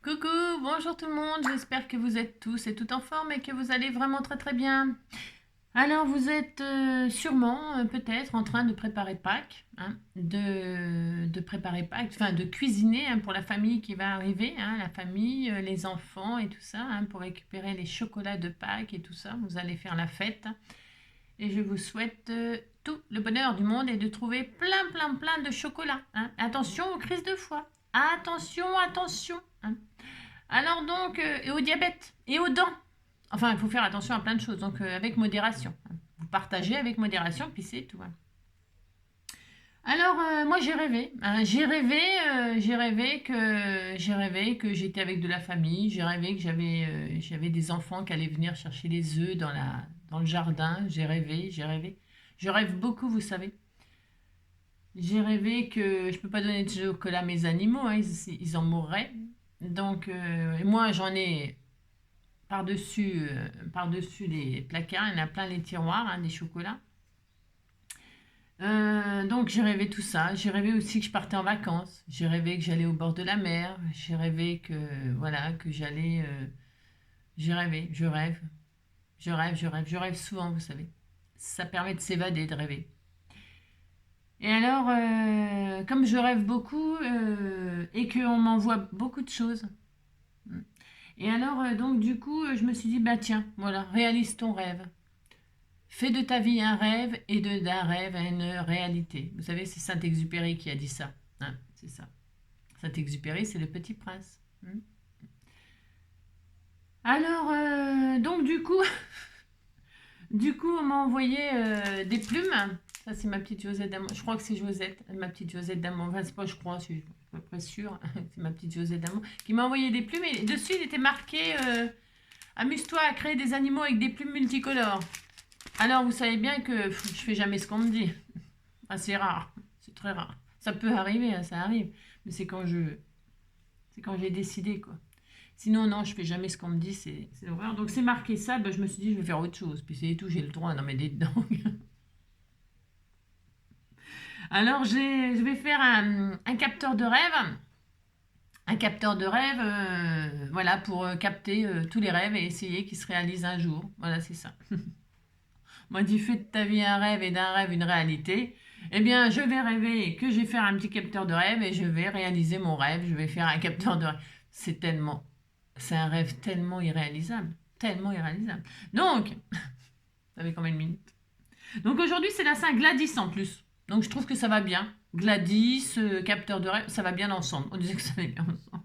Coucou, bonjour tout le monde, j'espère que vous êtes tous et toutes en forme et que vous allez vraiment très très bien. Alors vous êtes sûrement peut-être en train de préparer Pâques, hein, de préparer Pâques, enfin de cuisiner hein, pour la famille qui va arriver, hein, la famille, les enfants et tout ça, hein, pour récupérer les chocolats de Pâques et tout ça. Vous allez faire la fête et je vous souhaite tout le bonheur du monde et de trouver plein de chocolat, hein. Attention aux crises de foie, attention, hein. Alors donc, et au diabète, et aux dents. Enfin, il faut faire attention à plein de choses, donc avec modération. Vous partagez avec modération, puis c'est tout, hein. Alors, moi j'ai rêvé, hein. J'ai rêvé que j'étais avec de la famille, j'ai rêvé que j'avais des enfants qui allaient venir chercher les œufs dans le jardin, j'ai rêvé. Je rêve beaucoup, vous savez. J'ai rêvé que je peux pas donner de chocolat à mes animaux, hein, ils en mourraient. Donc, moi j'en ai par-dessus les placards, il y en a plein les tiroirs, hein, des chocolats. Donc j'ai rêvé tout ça. J'ai rêvé aussi que je partais en vacances. J'ai rêvé que j'allais au bord de la mer. J'ai rêvé que voilà que j'allais. J'ai rêvé. Je rêve souvent, vous savez. Ça permet de s'évader, de rêver. Et alors, comme je rêve beaucoup et qu'on m'envoie beaucoup de choses. Et alors, donc du coup, je me suis dit, bah tiens, voilà, réalise ton rêve. Fais de ta vie un rêve et d'un rêve une réalité. Vous savez, c'est Saint-Exupéry qui a dit ça, hein, c'est ça. Saint-Exupéry, c'est le Petit Prince, hein. Alors, donc du coup, on m'a envoyé des plumes. Ça, c'est ma petite Josette d'amour. Je crois que c'est Josette, ma petite Josette d'amour. Enfin, c'est pas, je crois, je suis à peu près sûre. C'est ma petite Josette d'amour qui m'a envoyé des plumes. Et dessus, il était marqué amuse-toi à créer des animaux avec des plumes multicolores. Alors, vous savez bien que je fais jamais ce qu'on me dit. Ah, c'est rare, c'est très rare. Ça peut arriver, hein, ça arrive. Mais c'est quand j'ai décidé, quoi. Sinon, non, je fais jamais ce qu'on me dit, c'est l'horreur. Donc, c'est marqué ça, ben, je me suis dit, je vais faire autre chose. Puis c'est tout, j'ai le droit d'en mettre dedans. Alors, je vais faire un capteur de rêve. Un capteur de rêve, voilà, pour capter tous les rêves et essayer qu'ils se réalisent un jour. Voilà, c'est ça. Moi, dit fais de ta vie un rêve et d'un rêve une réalité. Eh bien, je vais rêver que je vais faire un petit capteur de rêve et je vais réaliser mon rêve. Je vais faire un capteur de rêve. C'est un rêve tellement irréalisable. Tellement irréalisable. Donc, vous savez combien de minutes? Donc aujourd'hui, c'est la Saint Gladys en plus. Donc je trouve que ça va bien. Gladys, capteur de rêve, ça va bien ensemble. On disait que ça allait bien ensemble.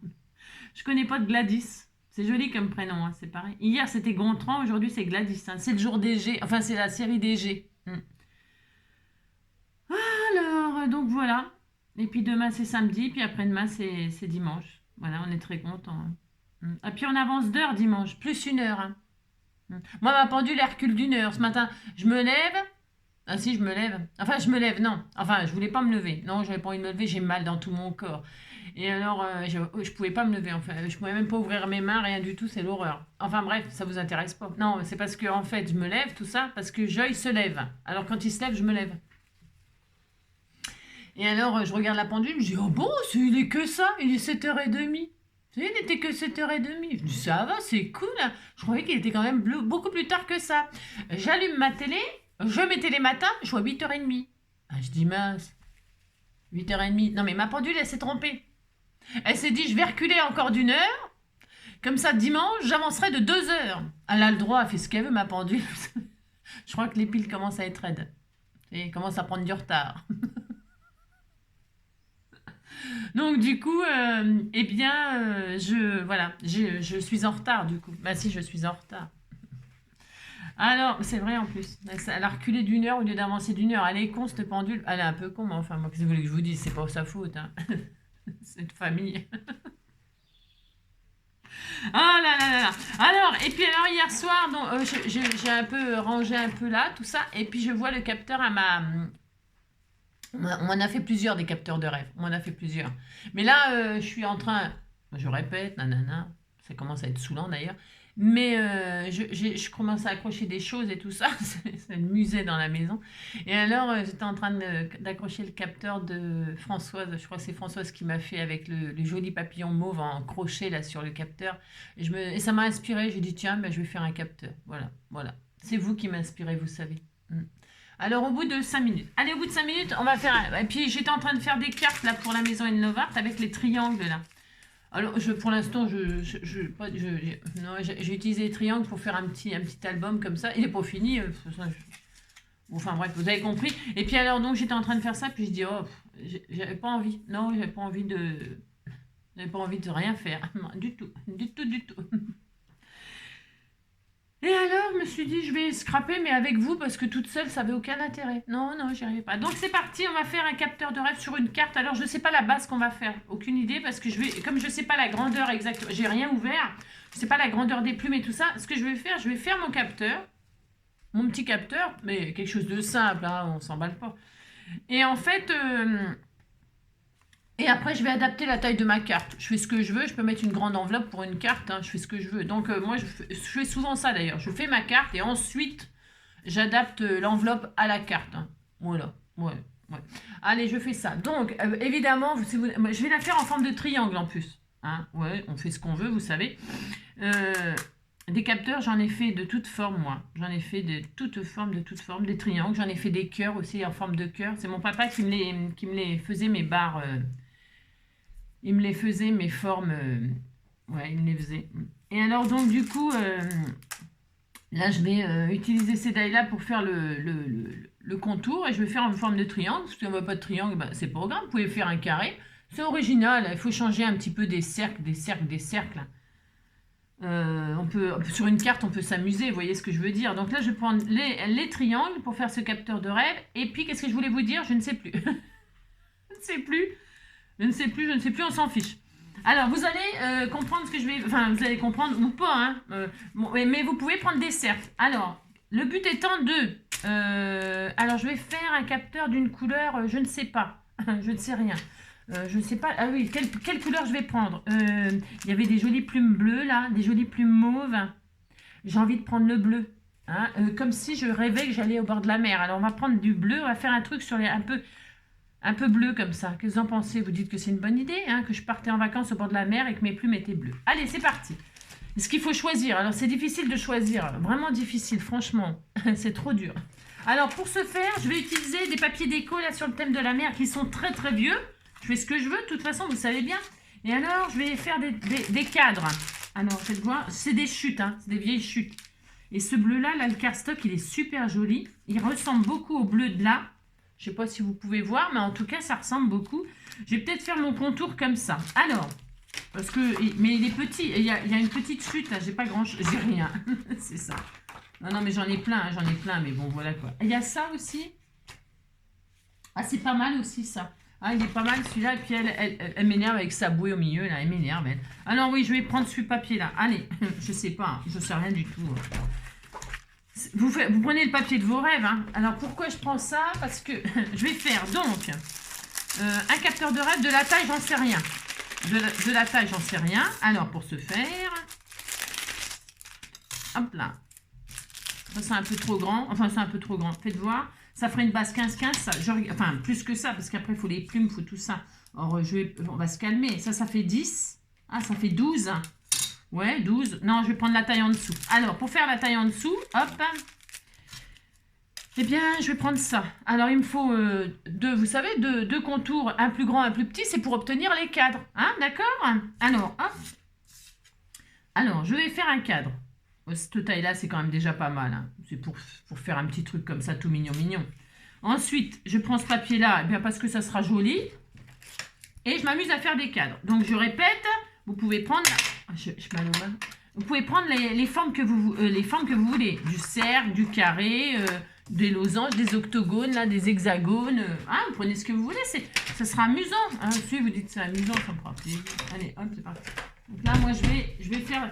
Je connais pas de Gladys. C'est joli comme prénom, hein, c'est pareil. Hier c'était Gontran, aujourd'hui c'est Gladys, hein. C'est le jour des G, enfin c'est la série des G. Alors, donc voilà. Et puis demain c'est samedi, puis après-demain c'est dimanche. Voilà, on est très contents, hein. Et puis on avance d'heure dimanche, plus une heure, hein. Moi ma pendule elle recule d'une heure. Ce matin, je me lève. Ah si, je me lève. Enfin, je me lève, non. Enfin, je voulais pas me lever. Non, j'avais pas envie de me lever, j'ai mal dans tout mon corps. Et alors, je pouvais pas me lever. Enfin, je pouvais même pas ouvrir mes mains, rien du tout, c'est l'horreur. Enfin bref, ça vous intéresse pas. Non, c'est parce que en fait, je me lève, tout ça, parce que Joy se lève. Alors quand il se lève, je me lève. Et alors, je regarde la pendule, je dis, oh bon, il est que ça, il est 7h30. Il n'était que 7h30. Je dis, ça va, c'est cool, hein. Je croyais qu'il était quand même beaucoup plus tard que ça. J'allume ma télé, je mets télé matin, je vois 8h30. Ah, je dis, mince, 8h30. Non, mais ma pendule, elle s'est trompée. Elle s'est dit, je vais reculer encore d'une heure. Comme ça, dimanche, j'avancerai de 2 heures. Elle a le droit, elle fait ce qu'elle veut, ma pendule. Je crois que les piles commencent à être raides. Et commencent à prendre du retard. Donc du coup, eh bien, voilà, je suis en retard du coup. Bah si, je suis en retard. Alors, c'est vrai en plus. Elle a reculé d'une heure au lieu d'avancer d'une heure. Elle est con cette pendule. Elle est un peu con, mais enfin, moi, qu'est-ce que vous voulez que je vous dise? C'est pas sa faute, hein. Cette famille. Ah là là là là. Alors, et puis alors hier soir, donc, j'ai un peu rangé un peu là, tout ça, et puis je vois le capteur à ma. On m'en a fait plusieurs des capteurs de rêve. On m'en a fait plusieurs. Mais là, je suis en train. Je répète, nanana. Ça commence à être saoulant d'ailleurs. Mais je commence à accrocher des choses et tout ça. C'est le musée dans la maison. Et alors, j'étais en train d'accrocher le capteur de Françoise. Je crois que c'est Françoise qui m'a fait avec le joli papillon mauve en crochet là sur le capteur. Et ça m'a inspiré. J'ai dit, tiens, ben, je vais faire un capteur. Voilà, voilà. C'est vous qui m'inspirez, vous savez. Mm. Alors, au bout de 5 minutes. Allez, au bout de 5 minutes, on va faire. Et puis, j'étais en train de faire des cartes là pour la maison Enlovart avec les triangles là. Alors, pour l'instant, non, j'ai utilisé les triangles pour faire un petit album comme ça. Il n'est pas fini. Enfin bref, vous avez compris. Et puis alors, donc, j'étais en train de faire ça, puis je dis, oh, j'avais pas envie. Non, j'avais pas envie de rien faire. Non, du tout, du tout, du tout. Et alors, je me suis dit, je vais scraper, mais avec vous, parce que toute seule, ça n'avait aucun intérêt. Non, non, j'y arrivais pas. Donc, c'est parti, on va faire un capteur de rêve sur une carte. Alors, je ne sais pas la base qu'on va faire. Aucune idée, parce que comme je ne sais pas la grandeur exacte, j'ai rien ouvert. Je ne sais pas la grandeur des plumes et tout ça. Ce que je vais faire mon capteur, mon petit capteur, mais quelque chose de simple, hein, on s'emballe pas. Et en fait, et après, je vais adapter la taille de ma carte. Je fais ce que je veux. Je peux mettre une grande enveloppe pour une carte. Hein, je fais ce que je veux. Donc, moi, je fais souvent ça d'ailleurs. Je fais ma carte et ensuite, j'adapte l'enveloppe à la carte. Hein. Voilà. Ouais, ouais. Allez, je fais ça. Donc, évidemment, je vais la faire en forme de triangle en plus. Hein, ouais, on fait ce qu'on veut, vous savez. Des capteurs, j'en ai fait de toutes formes, moi. J'en ai fait de toutes formes, des triangles. J'en ai fait des cœurs aussi en forme de cœur. C'est mon papa qui me les faisait, mes barres. Il me les faisait, mes formes. Ouais, il me les faisait. Et alors, donc, du coup, là, je vais utiliser ces tailles-là pour faire le contour. Et je vais faire en forme de triangle. Parce qu'on ne veut pas de triangle, bah, c'est pas grave. Vous pouvez faire un carré. C'est original. Il faut changer un petit peu des cercles, des cercles, des cercles. Sur une carte, on peut s'amuser, vous voyez ce que je veux dire. Donc là, je vais prendre les triangles pour faire ce capteur de rêve. Et puis, qu'est-ce que je voulais vous dire? Je ne sais plus. Je ne sais plus. Je ne sais plus, je ne sais plus, on s'en fiche. Alors, vous allez comprendre ce que je vais... Enfin, vous allez comprendre ou pas, hein. Mais vous pouvez prendre des cercles. Alors, le but étant alors, je vais faire un capteur d'une couleur, je ne sais pas. Je ne sais rien. Je ne sais pas... Ah oui, quelle couleur je vais prendre? Il y avait des jolies plumes bleues, là. Des jolies plumes mauves. J'ai envie de prendre le bleu. Hein, comme si je rêvais que j'allais au bord de la mer. Alors, on va prendre du bleu. On va faire un truc sur un peu bleu comme ça. Qu'est-ce que vous en pensez? Vous dites que c'est une bonne idée, hein, que je partais en vacances au bord de la mer et que mes plumes étaient bleues. Allez, c'est parti. Ce qu'il faut choisir. Alors, c'est difficile de choisir. Vraiment difficile, franchement. C'est trop dur. Alors, pour ce faire, je vais utiliser des papiers déco là sur le thème de la mer qui sont très très vieux. Je fais ce que je veux, de toute façon, vous savez bien. Et alors, je vais faire des cadres. Alors, faites voir. C'est des chutes, hein, c'est des vieilles chutes. Et ce bleu-là, là, le cardstock, il est super joli. Il ressemble beaucoup au bleu de là. Je ne sais pas si vous pouvez voir, mais en tout cas, ça ressemble beaucoup. Je vais peut-être faire mon contour comme ça. Alors, mais il est petit. Il y a une petite chute, là. J'ai pas grand-chose. J'ai rien. C'est ça. Non, non, mais j'en ai plein, hein, mais bon, voilà quoi. Il y a ça aussi. Ah, c'est pas mal aussi, ça. Ah, il est pas mal celui-là. Et puis, elle m'énerve avec sa bouée au milieu, là. Elle m'énerve, elle. Alors, oui, je vais prendre ce papier-là. Allez, je sais pas. Hein. Je sais rien du tout. Vous prenez le papier de vos rêves. Hein. Alors, pourquoi je prends ça? Parce que je vais faire, donc, un capteur de rêve. De la taille, j'en sais rien. De la taille, j'en sais rien. Alors, pour ce faire... Hop là. Ça, c'est un peu trop grand. Enfin, c'est un peu trop grand. Faites voir. Ça ferait une base 15-15. Enfin, plus que ça, parce qu'après, il faut les plumes, il faut tout ça. Alors, on va se calmer. Ça fait 10. Ah, ça fait 12. Ouais, 12. Non, je vais prendre la taille en dessous. Alors, pour faire la taille en dessous, hop. Eh bien, je vais prendre ça. Alors, il me faut vous savez, deux contours, un plus grand, un plus petit. C'est pour obtenir les cadres. Hein, d'accord? Alors, hop. Alors, je vais faire un cadre. Cette taille-là, c'est quand même déjà pas mal. Hein. C'est pour faire un petit truc comme ça, tout mignon, mignon. Ensuite, je prends ce papier-là, eh bien parce que ça sera joli. Et je m'amuse à faire des cadres. Donc, je répète, vous pouvez prendre... Vous pouvez prendre les formes que vous voulez. Du cercle, du carré, des losanges, des octogones, là, des hexagones. Vous prenez ce que vous voulez. Ça sera amusant. Hein. Si vous dites c'est amusant, ça me fera plaisir. Allez, hop, c'est parti. Donc là, moi, je vais faire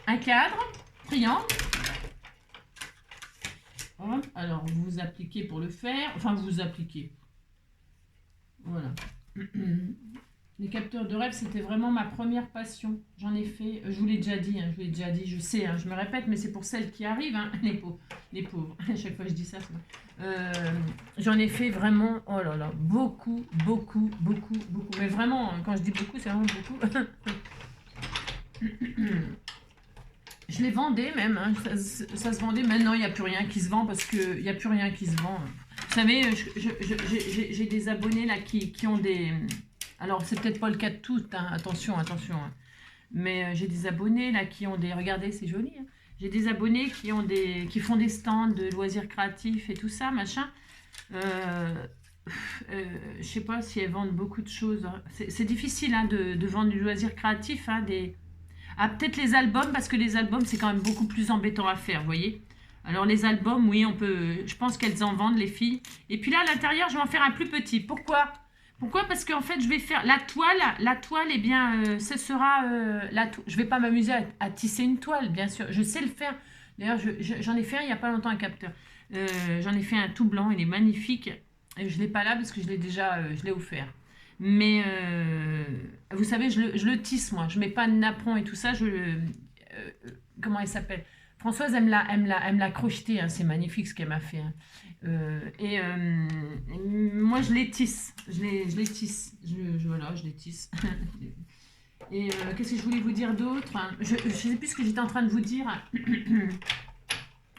un cadre, triangle. Hop. Alors, vous appliquez pour le faire. Enfin, vous appliquez. Voilà. Les capteurs de rêve, c'était vraiment ma première passion. J'en ai fait, je vous l'ai déjà dit, je vous l'ai déjà dit, je sais, je me répète, mais c'est pour celles qui arrivent, les pauvres, les pauvres. À chaque fois que je dis ça, c'est vrai. J'en ai fait vraiment, oh là là, beaucoup, beaucoup, beaucoup, beaucoup. Mais vraiment, quand je dis beaucoup, c'est vraiment beaucoup. Je les vendais même, ça se vendait. Maintenant, il n'y a plus rien qui se vend parce qu'il n'y a plus rien qui se vend. Vous savez, j'ai des abonnés là qui ont des... Alors, c'est peut-être pas le cas de toutes, attention, attention. Mais j'ai des abonnés là qui ont des... Regardez, c'est joli. J'ai des abonnés qui font des stands de loisirs créatifs et tout ça, machin. Je sais pas si elles vendent beaucoup de choses. C'est difficile de vendre du loisir créatif, peut-être les albums, parce que les albums, c'est quand même beaucoup plus embêtant à faire, vous voyez. Alors, les albums, oui, on peut... Je pense qu'elles en vendent, les filles. Et puis là, à l'intérieur, je vais en faire un plus petit. Pourquoi? Pourquoi? Parce qu'en fait, je vais faire la toile. La toile, eh bien, ce sera... je vais pas m'amuser à tisser une toile, bien sûr. Je sais le faire. D'ailleurs, j'en ai fait un il n'y a pas longtemps, un capteur. J'en ai fait un tout blanc, il est magnifique. Je ne l'ai pas là parce que je l'ai offert. Mais vous savez, je le tisse, moi. Je mets pas de napperon et tout ça. Comment elle s'appelle? Françoise, elle me l'a crocheté. C'est magnifique ce qu'elle m'a fait. Moi, je les tisse. Je les tisse. Voilà, je les tisse. Et qu'est-ce que je voulais vous dire d'autre? Je ne sais plus ce que j'étais en train de vous dire.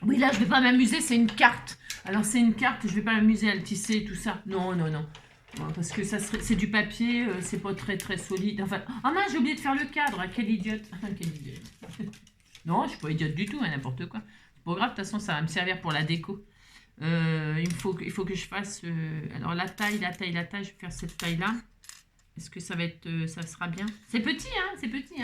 Oui, là, je vais pas m'amuser. C'est une carte. Alors, c'est une carte. Je vais pas m'amuser à le tisser et tout ça. Non, non, non. Parce que c'est du papier, c'est pas très très solide. Enfin, ah mince, j'ai oublié de faire le cadre. Quelle idiote. Quelle idiote. Non, je suis pas idiote du tout, n'importe quoi. C'est pas grave, de toute façon, ça va me servir pour la déco. Il faut que je fasse... alors, la taille, je vais faire cette taille-là. Est-ce que ça sera bien? C'est petit, c'est petit.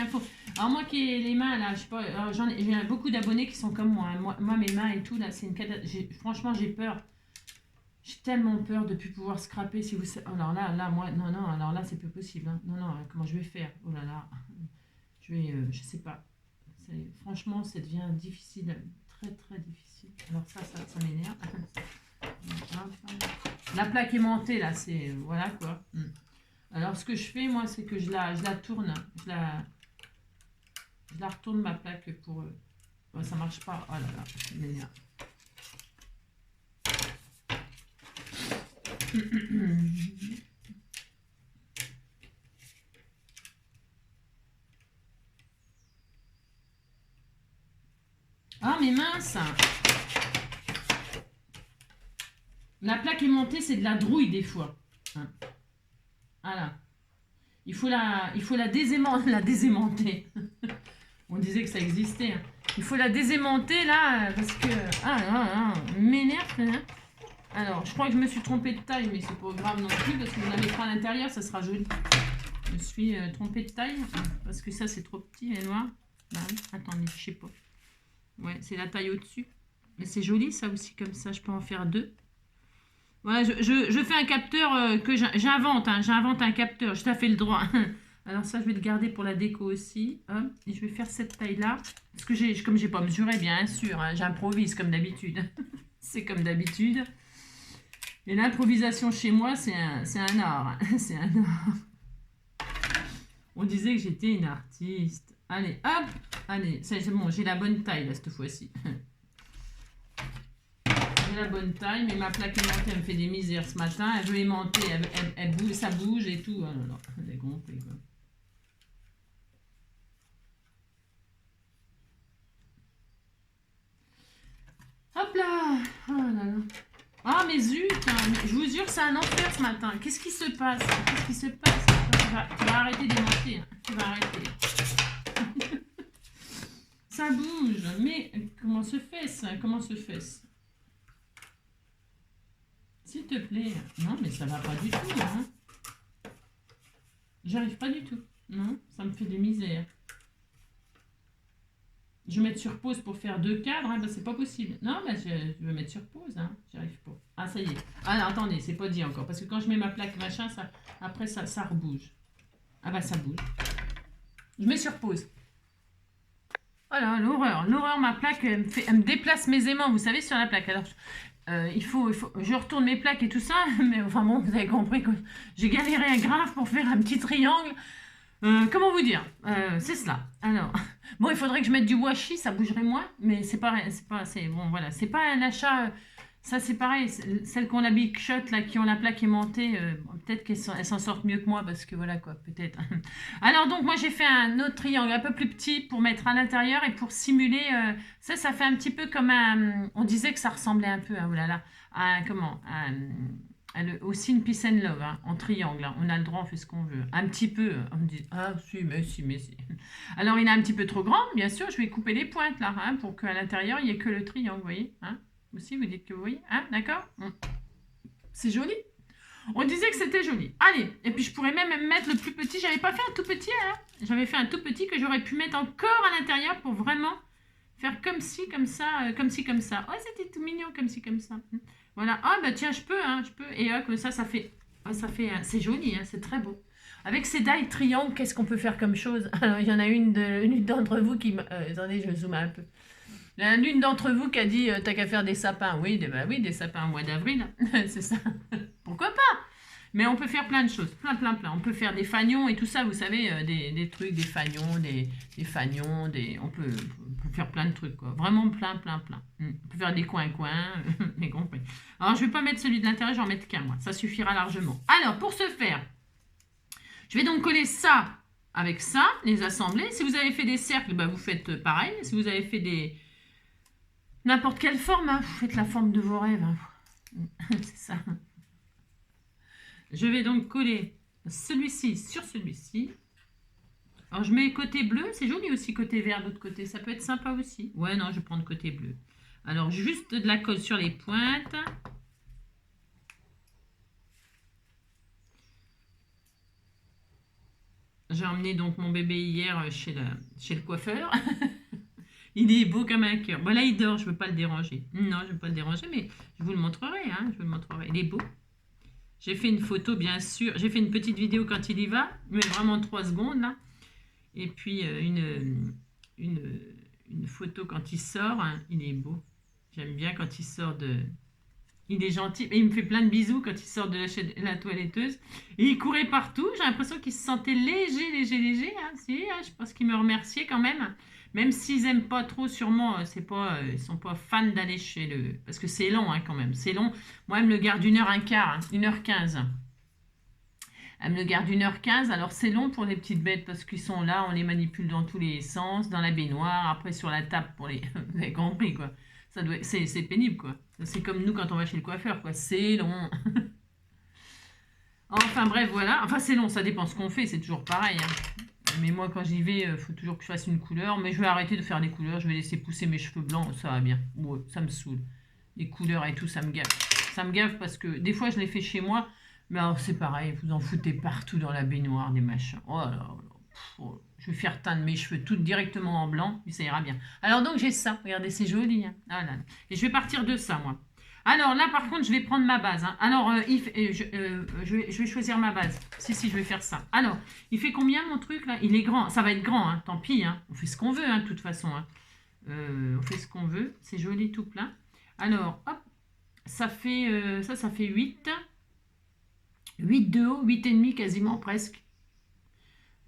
Alors, moi qui ai les mains, là, je sais pas, j'ai beaucoup d'abonnés qui sont comme moi. Moi, mes mains et tout, là, c'est une catastrophe. Franchement, j'ai peur. J'ai tellement peur de ne plus pouvoir scraper. Si vous... Alors là, moi, non, alors là, c'est plus possible. Non, comment je vais faire? Oh là là, je sais pas. Franchement, ça devient difficile, très très difficile. Alors ça m'énerve. La plaque aimantée, là, c'est... Voilà, quoi. Alors, ce que je fais, moi, c'est que je la tourne. Je la retourne, ma plaque, pour... ça marche pas. Oh là là, ça m'énerve. Ah, mais mince! La plaque aimantée, c'est de la drouille des fois. Voilà. Il faut la désémenter. On disait que ça existait. Il faut la désémenter là, parce que... m'énerve. Alors, je crois que je me suis trompée de taille, mais c'est pas grave non plus, parce que vous la mettrez à l'intérieur, ça sera joli. Je me suis trompée de taille, parce que ça, c'est trop petit, et noir. Attendez, je sais pas. Ouais, c'est la taille au-dessus. Mais c'est joli, ça aussi, comme ça, je peux en faire deux. Voilà, je fais un capteur que j'invente, j'invente un capteur, je t'ai fait le droit. Alors ça, je vais le garder pour la déco aussi. Hop, et je vais faire cette taille-là. Parce que comme j'ai pas mesuré, bien sûr, j'improvise comme d'habitude. C'est comme d'habitude. Et l'improvisation chez moi, c'est un art. C'est un art. On disait que j'étais une artiste. Allez, hop. Allez, c'est bon, j'ai la bonne taille, là, cette fois-ci. J'ai la bonne taille, mais ma plaque aimantée, elle me fait des misères ce matin. Elle veut aimanter, elle bouge, ça bouge et tout. Oh là là, elle est gonflée, quoi. Hop là. Oh là là. Ah, mais zut, je vous jure, c'est un enfer ce matin. Qu'est-ce qui se passe? Qu'est-ce qui se passe? Tu vas arrêter d'aimanter. Tu vas arrêter. Ça bouge. Mais comment se fait ça? Comment se fait ça? S'il te plaît. Non, mais ça va pas du tout. J'arrive pas du tout. Non, ça me fait des misères. Je vais mettre sur pause pour faire deux cadres, bah, c'est pas possible. Non, bah, je vais mettre sur pause, j'arrive pas. Ah, ça y est. Ah, non, attendez, c'est pas dit encore, parce que quand je mets ma plaque machin, après ça rebouge. Ah bah ça bouge. Je mets sur pause. Voilà, l'horreur, ma plaque, elle me déplace mes aimants, vous savez, sur la plaque. Alors, je retourne mes plaques et tout ça, mais enfin bon, vous avez compris que j'ai galéré grave pour faire un petit triangle. Comment vous dire? C'est cela. Alors, bon, il faudrait que je mette du washi, ça bougerait moins, mais c'est pas, bon, voilà, c'est pas un achat. Ça, c'est pareil. Celles qui ont la Big Shot, là, qui ont la plaque aimantée, bon, peut-être elles s'en sortent mieux que moi, parce que voilà, quoi, peut-être. Alors, donc, moi, j'ai fait un autre triangle un peu plus petit pour mettre à l'intérieur et pour simuler. Ça fait un petit peu comme un. On disait que ça ressemblait un peu, oh là là, à comment? Aussi une Peace and Love, hein, en triangle. Hein. On a le droit, on fait ce qu'on veut. Un petit peu. On me dit, ah, si, mais si, mais si. Alors, il est un petit peu trop grand, bien sûr. Je vais couper les pointes, là, hein, pour qu'à l'intérieur, il n'y ait que le triangle, vous voyez, hein. Aussi, vous dites que vous voyez, hein, d'accord. C'est joli. On disait que c'était joli. Allez, et puis je pourrais même mettre le plus petit. J'avais pas fait un tout petit, hein. J'avais fait un tout petit que j'aurais pu mettre encore à l'intérieur pour vraiment faire comme ci, comme ça, comme ci, comme ça. Oh, c'était tout mignon, comme ci, comme ça. Voilà. Ah, bah tiens, je peux, hein, je peux. Et comme ça fait... c'est joli, hein, c'est très beau. Avec ces die triangles, qu'est-ce qu'on peut faire comme chose? Alors, il y en a une d'entre vous qui... attendez, je zoome un peu. Il y en a une d'entre vous qui a dit t'as qu'à faire des sapins. Oui, oui, des sapins au mois d'avril. C'est ça. Pourquoi pas? Mais on peut faire plein de choses. Plein. On peut faire des fagnons et tout ça, vous savez, des trucs, des fagnons, des fagnons, on peut faire plein de trucs, quoi. Vraiment plein. On peut faire des coins, mais compris. Alors, je ne vais pas mettre celui de l'intérieur, j'en mettre qu'un, moi. Ça suffira largement. Alors, pour ce faire, je vais donc coller ça avec ça, les assembler. Si vous avez fait des cercles, bah, vous faites pareil. Si vous avez fait n'importe quelle forme, hein, vous faites la forme de vos rêves. Hein. C'est ça. Je vais donc coller celui-ci sur celui-ci. Alors, je mets côté bleu. C'est joli aussi, côté vert de l'autre côté. Ça peut être sympa aussi. Ouais, non, je vais prendre côté bleu. Alors, juste de la colle sur les pointes. J'ai emmené donc mon bébé hier chez le coiffeur. Il est beau comme un cœur. Bon, là, il dort, je ne veux pas le déranger. Non, je ne veux pas le déranger, mais je vous le montrerai. Hein, je vous le montrerai. Il est beau. J'ai fait une photo, bien sûr. J'ai fait une petite vidéo quand il y va, mais vraiment 3 secondes, là. Et puis, une photo quand il sort. Hein, il est beau. J'aime bien quand il sort de... Il est gentil. Et il me fait plein de bisous quand il sort de la toiletteuse. Et il courait partout. J'ai l'impression qu'il se sentait léger. Hein, si, hein, je pense qu'il me remerciait quand même. Même s'ils n'aiment pas trop, sûrement, ils ne sont pas fans d'aller chez le... Parce que c'est long, hein, quand même. C'est long. Moi, elle me le garde 1h15, hein, 1h15. Elle me le garde 1h15. Alors, c'est long pour les petites bêtes parce qu'ils sont là. On les manipule dans tous les sens, dans la baignoire, après sur la table pour les... Vous avez compris, quoi. C'est pénible, quoi. C'est comme nous quand on va chez le coiffeur, quoi. C'est long. Enfin, bref, voilà. Enfin, c'est long, ça dépend ce qu'on fait. C'est toujours pareil, hein. Mais moi, quand j'y vais, il faut toujours que je fasse une couleur. Mais je vais arrêter de faire des couleurs. Je vais laisser pousser mes cheveux blancs. Ça va bien. Ouais, ça me saoule. Les couleurs et tout, ça me gave. Ça me gave parce que des fois, je les fais chez moi. Mais alors, c'est pareil. Vous en foutez partout dans la baignoire, des machins. Oh là là. Oh. Je vais faire teindre mes cheveux tout directement en blanc. Puis ça ira bien. Alors, donc, j'ai ça. Regardez, c'est joli. Hein. Ah là là. Et je vais partir de ça, moi. Alors là, par contre, je vais prendre ma base. Hein. Alors, je vais choisir ma base. Si, je vais faire ça. Alors, il fait combien mon truc là? Il est grand. Ça va être grand, hein. Tant pis. Hein. On fait ce qu'on veut, hein, de toute façon. Hein. On fait ce qu'on veut. C'est joli tout plein. Alors, hop. Ça fait, ça fait 8. 8 de haut, 8,5 quasiment presque.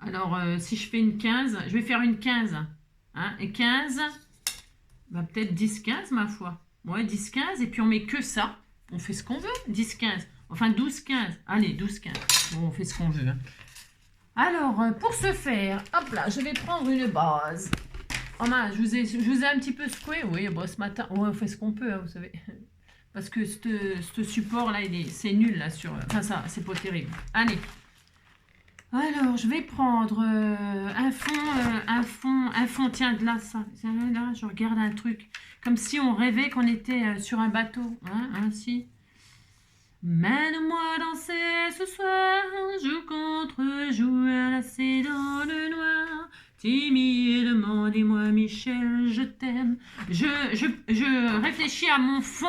Alors, si je fais une 15, je vais faire une 15. Hein, et 15, bah, peut-être 10, 15 ma foi. Ouais, 10, 15, et puis on met que ça. On fait ce qu'on veut, 10, 15. Enfin, 12, 15. Allez, 12, 15. Bon, on fait ce qu'on veut. Hein. Alors, pour ce faire, hop là, je vais prendre une base. Oh mince, je vous ai un petit peu secoué. Oui, bon, ce matin, ouais, on fait ce qu'on peut, hein, vous savez. Parce que ce support-là, c'est nul, là, sur... Enfin, ça, c'est pas terrible. Allez. Alors, je vais prendre un fond, tiens, de là, ça. Là, je regarde un truc. Comme si on rêvait qu'on était sur un bateau. Hein, ainsi. Mène-moi danser ce soir, jour contre jour, lassé dans le noir. Timidement, dis-moi, Michel, je t'aime. Je réfléchis à mon fond.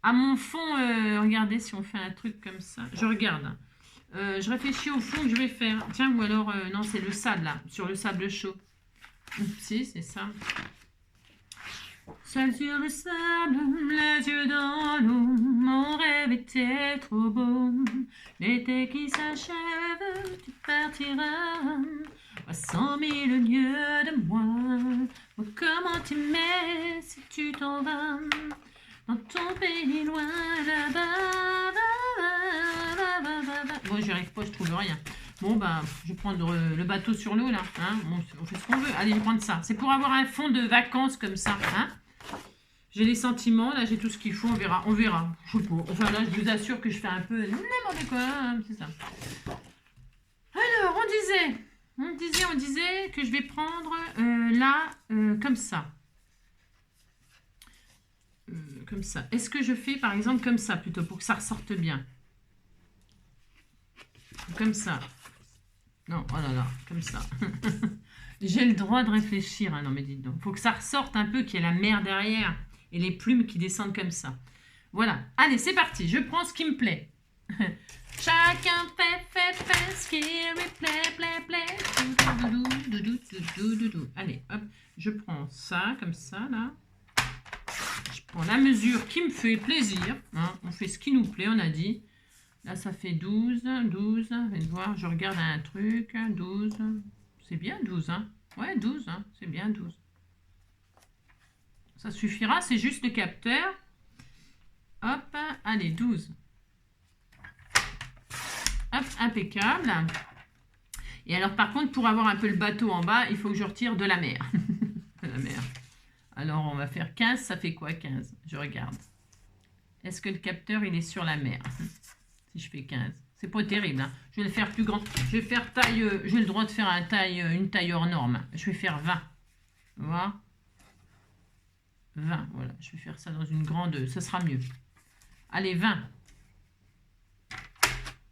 Regardez si on fait un truc comme ça. Je regarde. Je réfléchis au fond que je vais faire. Tiens, ou alors, non, c'est le sable, là, sur le sable chaud. Si, c'est ça. Seul sur le sable, les yeux dans l'eau, mon rêve était trop beau. L'été qui s'achève, tu partiras à 100 000 lieues de moi. Oh, comment t'aimer si tu t'en vas dans ton pays loin là-bas. Bon, j'y arrive pas, je trouve rien. Bon, bah, je vais prendre le bateau sur l'eau, là. Hein. Bon, on fait ce qu'on veut. Allez, je vais prendre ça. C'est pour avoir un fond de vacances comme ça. Hein. J'ai les sentiments, là, j'ai tout ce qu'il faut. On verra. On verra. Je sais pas. Enfin, là, je vous assure que je fais un peu n'importe quoi. Hein, c'est ça. Alors, on disait que je vais prendre là, comme ça. Comme ça. Est-ce que je fais, par exemple, comme ça, plutôt, pour que ça ressorte bien? Comme ça. Non, oh là là, comme ça. J'ai le droit de réfléchir. Hein, non, mais dites donc. Il faut que ça ressorte un peu, qu'il y ait la mer derrière et les plumes qui descendent comme ça. Voilà. Allez, c'est parti. Je prends ce qui me plaît. Chacun fait ce qui lui plaît. Allez, hop. Je prends ça, comme ça, là. Je prends la mesure qui me fait plaisir. Hein. On fait ce qui nous plaît, on a dit. Là, ça fait 12. Venez voir, je regarde un truc. 12. C'est bien 12, hein. Ouais, 12, hein. C'est bien 12. Ça suffira, c'est juste le capteur. Hop, allez, 12. Hop, impeccable. Et alors, par contre, pour avoir un peu le bateau en bas, il faut que je retire de la mer. De la mer. Alors, on va faire 15. Ça fait quoi, 15? Je regarde. Est-ce que le capteur, il est sur la mer? Si je fais 15. C'est pas terrible. Hein. Je vais le faire plus grand. Je vais faire taille... j'ai le droit de faire une taille hors norme. Je vais faire 20. Voilà. 20. Voilà. Je vais faire ça dans une grande... Ça sera mieux. Allez, 20.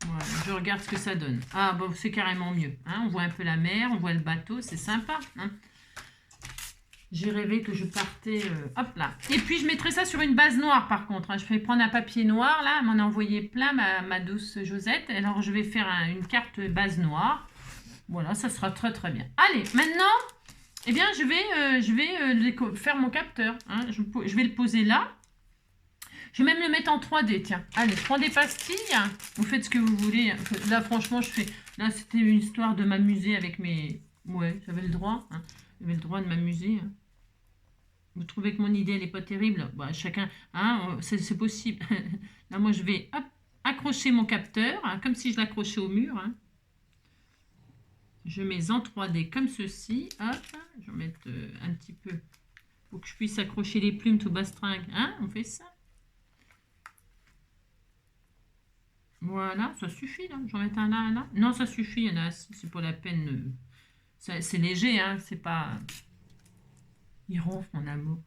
Voilà. Je regarde ce que ça donne. Ah, bon, c'est carrément mieux. Hein. On voit un peu la mer. On voit le bateau. C'est sympa. Hein. J'ai rêvé que je partais... hop là. Et puis, je mettrai ça sur une base noire, par contre. Hein. Je vais prendre un papier noir, là. Elle m'en a envoyé plein, ma douce Josette. Alors, je vais faire une carte base noire. Voilà, ça sera très, très bien. Allez, maintenant, eh bien, je vais faire mon capteur. Hein. Je vais le poser là. Je vais même le mettre en 3D, tiens. Allez, 3D pastille. Vous faites ce que vous voulez. Là, franchement, je fais... Là, c'était une histoire de m'amuser avec mes... Ouais, j'avais le droit. Hein. J'avais le droit de m'amuser. Hein. Vous trouvez que mon idée, elle n'est pas terrible? Bah, chacun, hein, c'est possible. Là, moi, je vais hop, accrocher mon capteur, hein, comme si je l'accrochais au mur. Hein. Je mets en 3D comme ceci. Hop, je vais mettre un petit peu pour que je puisse accrocher les plumes tout bastringue. Hein, on fait ça. Voilà, ça suffit. J'en mets un là. Non, ça suffit. Il y en a, c'est pas la peine. C'est léger, hein, c'est pas... Il ronfle, mon amour.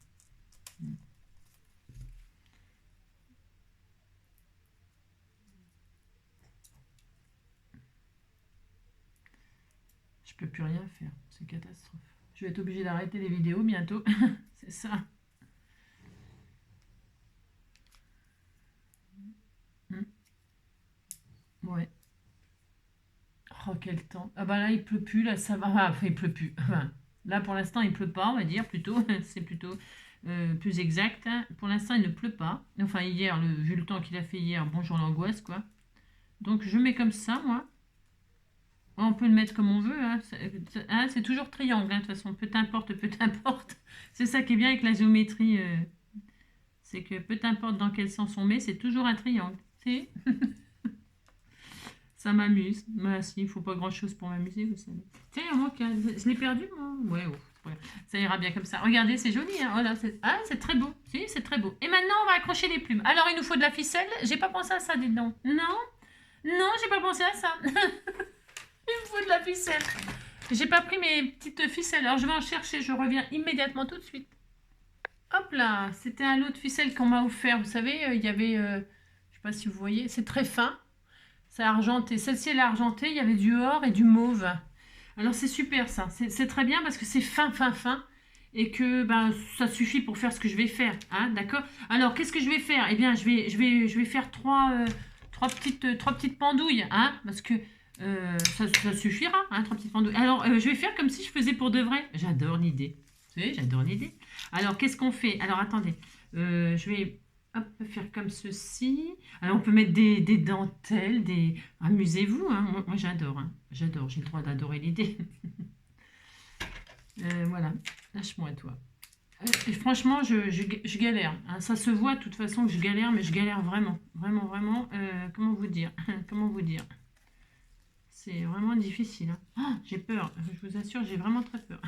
Je peux plus rien faire. C'est catastrophe. Je vais être obligée d'arrêter les vidéos bientôt. C'est ça. Ouais. Oh, quel temps. Ah bah là, il pleut plus. Là, ça va. Ah, enfin, il pleut plus. Là, pour l'instant, il pleut pas, on va dire, plutôt. C'est plutôt plus exact. Pour l'instant, il ne pleut pas. Enfin, hier, vu le temps qu'il a fait hier, bonjour l'angoisse, quoi. Donc, je mets comme ça, moi. On peut le mettre comme on veut. Hein. C'est toujours triangle, hein, de toute façon. Peu importe. C'est ça qui est bien avec la géométrie. C'est que peu importe dans quel sens on met, c'est toujours un triangle. Si ça m'amuse. Bah si, il faut pas grand-chose pour m'amuser, vous savez. Tiens, moi, je l'ai perdu, moi. Ouais, ça ira bien comme ça. Regardez, c'est joli. Hein. Voilà, c'est très beau. Si, c'est très beau. Et maintenant, on va accrocher les plumes. Alors, il nous faut de la ficelle. J'ai pas pensé à ça, dites donc. Non, j'ai pas pensé à ça. Il me faut de la ficelle. J'ai pas pris mes petites ficelles. Alors, je vais en chercher. Je reviens immédiatement tout de suite. Hop là, c'était un lot de ficelles qu'on m'a offert. Vous savez, il y avait... je sais pas si vous voyez. C'est très fin. C'est argenté. Celle-ci, elle est argentée. Il y avait du or et du mauve. Alors, c'est super, ça. C'est très bien parce que c'est fin. Et que ben, ça suffit pour faire ce que je vais faire. Hein, d'accord? Alors, qu'est-ce que je vais faire? Eh bien, je vais faire trois petites pendouilles. Hein, parce que ça suffira. Hein, 3 petites pendouilles. Alors, je vais faire comme si je faisais pour de vrai. J'adore l'idée. Vous savez, j'adore l'idée. Alors, qu'est-ce qu'on fait? Alors, attendez. Je vais hop, faire comme ceci. Alors, on peut mettre des dentelles, des... Amusez-vous, hein. Moi, j'adore. Hein. J'adore, j'ai le droit d'adorer l'idée. Voilà, lâche-moi, toi. Et franchement, je galère. Hein. Ça se voit de toute façon que je galère, mais je galère vraiment. Vraiment, vraiment. Comment vous dire? Comment vous dire? C'est vraiment difficile. Hein. Oh, j'ai peur. Je vous assure, j'ai vraiment très peur.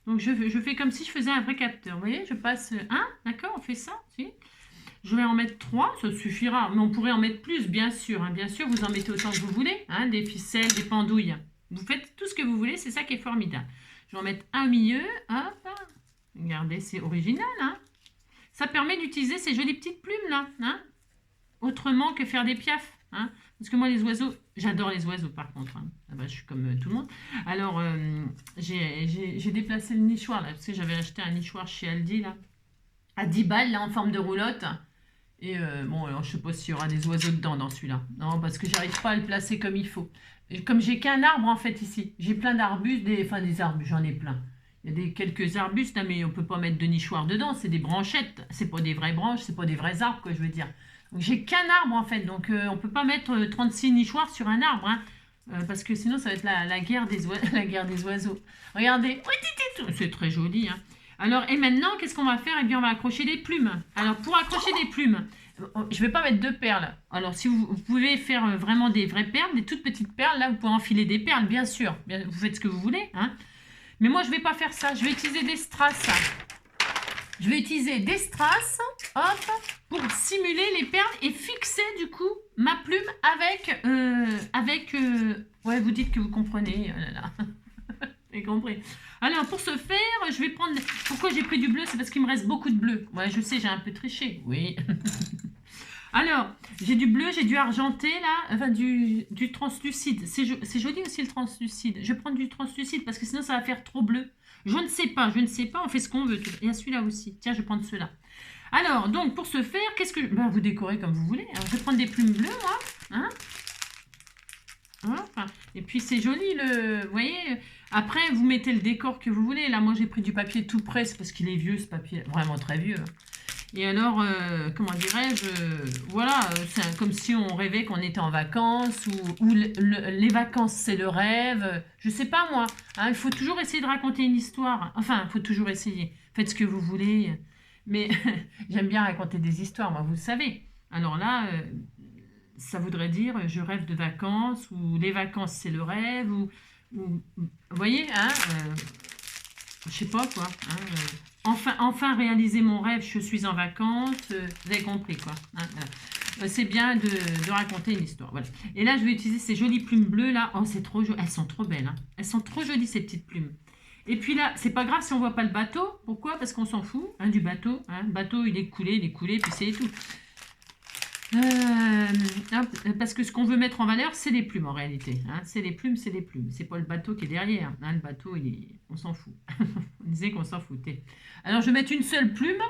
Donc, je fais comme si je faisais un vrai capteur. Vous voyez, je passe un. D'accord, on fait ça. Si. Je vais en mettre 3, ça suffira. Mais on pourrait en mettre plus, bien sûr. Hein. Bien sûr, vous en mettez autant que vous voulez. Hein. Des ficelles, des pendouilles. Vous faites tout ce que vous voulez. C'est ça qui est formidable. Je vais en mettre un au milieu. Hop. Regardez, c'est original. Hein. Ça permet d'utiliser ces jolies petites plumes là. Hein. Autrement que faire des piafs. Hein. Parce que moi, les oiseaux, j'adore les oiseaux par contre. Hein. Ah bah, je suis comme tout le monde. Alors, j'ai déplacé le nichoir là. Parce que j'avais acheté un nichoir chez Aldi là. À 10 balles là, en forme de roulotte. Et bon, alors, je sais pas s'il y aura des oiseaux dedans dans celui-là. Non, parce que j'arrive pas à le placer comme il faut. Et comme j'ai qu'un arbre en fait ici. J'ai plein d'arbustes, enfin des arbustes, j'en ai plein. Il y a quelques arbustes, là, mais on peut pas mettre de nichoir dedans. C'est des branchettes. C'est pas des vraies branches, c'est pas des vrais arbres, quoi, je veux dire. Donc j'ai qu'un arbre en fait. Donc on peut pas mettre 36 nichoirs sur un arbre. Hein, parce que sinon ça va être la guerre des la guerre des oiseaux. Regardez. C'est très joli. Hein. Alors, et maintenant, qu'est-ce qu'on va faire? Eh bien, on va accrocher des plumes. Alors, pour accrocher des plumes, je ne vais pas mettre de perles. Alors, si vous pouvez faire vraiment des vraies perles, des toutes petites perles, là, vous pouvez enfiler des perles, bien sûr. Vous faites ce que vous voulez. Hein. Mais moi, je ne vais pas faire ça. Je vais utiliser des strass. Je vais utiliser des strass, hop, pour simuler les perles et fixer, du coup, ma plume avec... Ouais, vous dites que vous comprenez. Oh là là. J'ai compris. Alors, pour ce faire, je vais prendre... Pourquoi j'ai pris du bleu? C'est parce qu'il me reste beaucoup de bleu. Ouais, je sais, j'ai un peu triché. Oui. Alors, j'ai du bleu, j'ai du argenté, là. Enfin, du translucide. C'est joli aussi, le translucide. Je vais prendre du translucide parce que sinon, ça va faire trop bleu. Je ne sais pas. On fait ce qu'on veut. Il y a celui-là aussi. Tiens, je vais prendre ceux-là. Alors, donc, pour ce faire, qu'est-ce que... Ben, vous décorez comme vous voulez. Alors, je vais prendre des plumes bleues, moi. Hein? Enfin, et puis c'est joli, vous voyez, après vous mettez le décor que vous voulez. Là moi j'ai pris du papier tout près, c'est parce qu'il est vieux ce papier, vraiment très vieux. Et alors, comment dirais-je, voilà, c'est comme si on rêvait qu'on était en vacances, ou les vacances c'est le rêve, je sais pas moi. Hein, il faut toujours essayer de raconter une histoire, enfin il faut toujours essayer, faites ce que vous voulez. Mais j'aime bien raconter des histoires, moi vous le savez. Alors là... ça voudrait dire je rêve de vacances, ou les vacances c'est le rêve, vous voyez, hein, je sais pas quoi, hein, enfin réaliser mon rêve, je suis en vacances, vous avez compris quoi, hein, c'est bien de raconter une histoire, voilà. Et là je vais utiliser ces jolies plumes bleues là, oh c'est trop joli, elles sont trop belles, hein. Elles sont trop jolies ces petites plumes. Et puis là, c'est pas grave si on voit pas le bateau, pourquoi? Parce qu'on s'en fout, hein, du bateau, hein. Le bateau il est coulé, puis c'est tout. Parce que ce qu'on veut mettre en valeur, c'est les plumes en réalité. Hein. C'est les plumes, c'est les plumes. C'est pas le bateau qui est derrière. Hein. Le bateau, on s'en fout. On disait qu'on s'en foutait. Alors, je vais mettre une seule plume.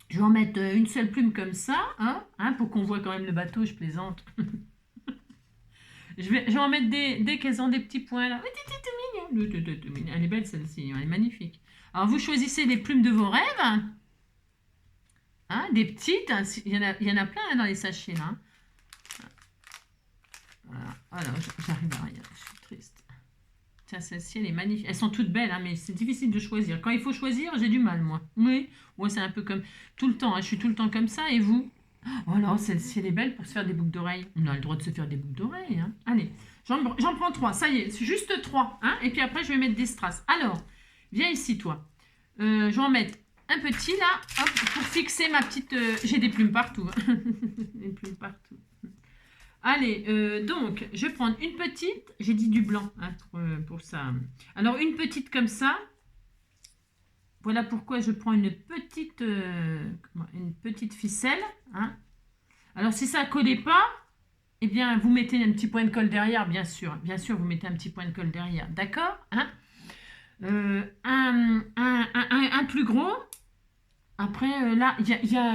Je vais en mettre une seule plume comme ça, hein, pour qu'on voit quand même le bateau, je plaisante. Je vais en mettre dès qu'elles ont des petits points là. Elle est belle celle-ci, elle est magnifique. Alors, vous choisissez les plumes de vos rêves. Hein, des petites, hein, il y en a plein hein, dans les sachets là. Voilà, alors j'arrive à rien, je suis triste. Tiens, celle-ci elle est magnifique. Elles sont toutes belles, hein, mais c'est difficile de choisir. Quand il faut choisir, j'ai du mal moi. Oui, moi c'est un peu comme tout le temps, hein, je suis tout le temps comme ça. Et vous? Oh là, celle-ci elle est belle pour se faire des boucles d'oreilles. On a le droit de se faire des boucles d'oreilles. Hein. Allez, j'en prends 3, ça y est, c'est juste 3. Hein, et puis après je vais mettre des strass. Alors, viens ici toi. Je vais en mettre un petit là, hop, pour fixer ma petite... j'ai des plumes partout. Des plumes partout. Allez, donc, je vais prendre une petite... J'ai dit du blanc hein, pour ça. Alors, une petite comme ça. Voilà pourquoi je prends une petite ficelle. Hein. Alors, si ça ne collait pas, eh bien, vous mettez un petit point de colle derrière, bien sûr. Bien sûr, vous mettez un petit point de colle derrière. D'accord hein. Un plus gros. Après, là,